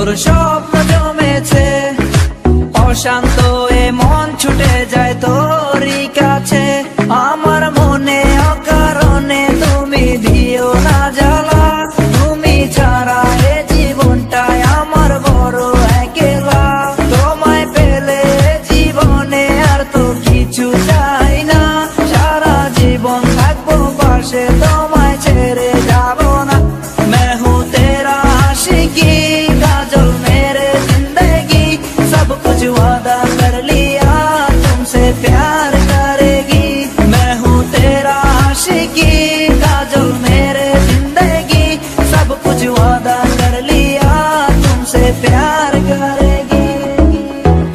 তোর স্বপ্ন জমেছে, অশান্ত এ মন ছুটে যায় তোরই কাছে। আমার মনে অকারণে তুমি দিও না জ্বালা, তুমি ছাড়া এ জীবনটাই আমার বড় একলা। তোমায় পেলে জীবনে আর তো কিছু চাই না, সারা জীবন থাকবো পাশে, তোমায় ছেড়ে যাব না। मैं हूँ तेरा आशिकी, काजल मेरे जिंदगी, सब कुछ वादा कर लिया तुमसे प्यार करेगी। मैं हूँ तेरा आशिकी, काजल मेरे जिंदगी, सब कुछ वादा कर लिया तुमसे प्यार करेगी।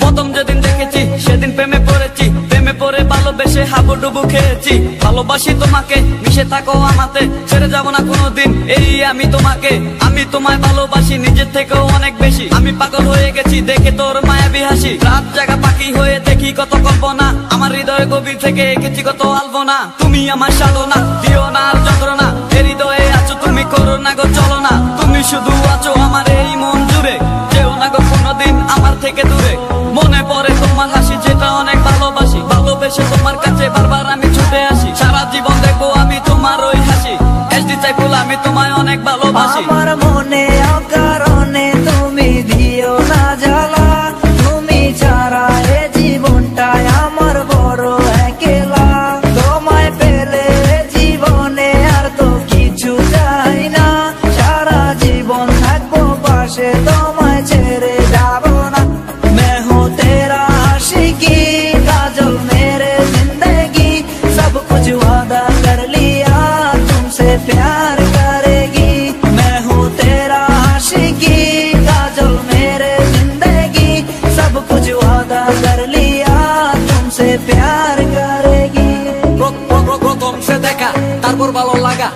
প্রথম যেদিন দেখেছি সেদিন প্রেমে পড়েছি, প্রেমে পড়ে ভালোবেসে হাবুডুবু খেয়েছি। ভালোবাসি তোমাকে, মিশে থাকো আমাতে, ছেড়ে যাব না কোনোদিন এই আমি তোমাকে। আমি তোমায় ভালোবাসি নিজের থেকেও অনেক বেশি, আমি পাগল হয়ে গেছি দেখে তোর মায়াবী হাসি। রাত জাগা পাখি হয়ে দেখি কত কল্পনা, আমার হৃদয় গভীর থেকে এঁকেছি কত আলপনা। তুমি আমার সাধনা, দিও না আর যন্ত্রণা, এ হৃদয়ে আছো তুমি, করো না গো চলো না। তুমি শুধু আছো আমার এই মন জুড়ে, যেও না গো কোনোদিন আমার থেকে দূরে। মনে পড়ে তোমার হাসি যেটা অনেক ভালোবাসি, ভালোবেসে তোমার কাছে বারবার আমি ছুটে আসি। সারা জীবন দেখবো আমি তোমার ওই হাসি, এসডি চাইফুল আমি তোমায় অনেক ভালোবাসি। আমার মনে অকারণে তুমি দিও না জ্বালা, তুমি ছাড়া এ জীবনটাই আমার বড় একলা। তোমায় পেলে জীবনে আর তো কিছু চাই না, সারা জীবন থাকবো পাশে, তোমায় ছেড়ে যাব না। मैं हूँ तेरा आशिकी, काजल मेरे जिंदगी, सब कुछ वादा कर लिया तुमसे प्यार करेगी। मैं हूँ तेरा आशिकी, काजल मेरे जिंदगी, सब कुछ वादा कर लिया तुमसे प्यार करेगी। প্রথম সে দেখা তারপর ভালো লাগা,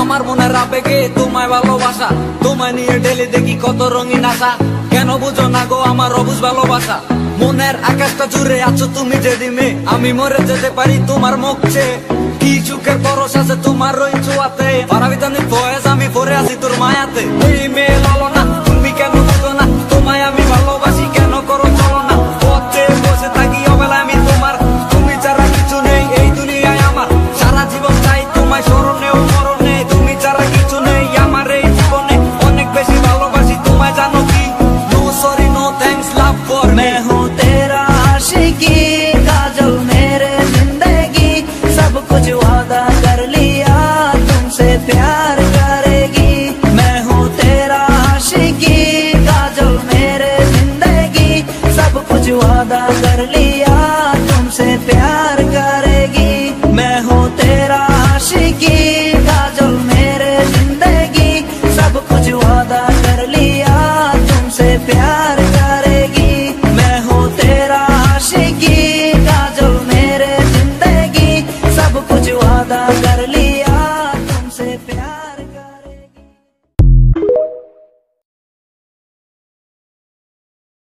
আমার মনের আবেগে তোমায় ভালোবাসা। তোমায় নিয়ে ডেলি দেখি কত রঙিন আশা, কেন বুঝো না গো আমার অবুঝ ভালোবাসা। মনের আকাশটা জুড়ে আছো তুমি যে ডিমে, আমি মরে যেতে পারি তোমার মুখ চেয়ে। কি চোখের পরশ আছে তোমার ওই ছোঁয়াতে, পারাবিতানি ফয়েজ আমি পরে আছি তোর মায়াতে। এই মেয়ে ললনা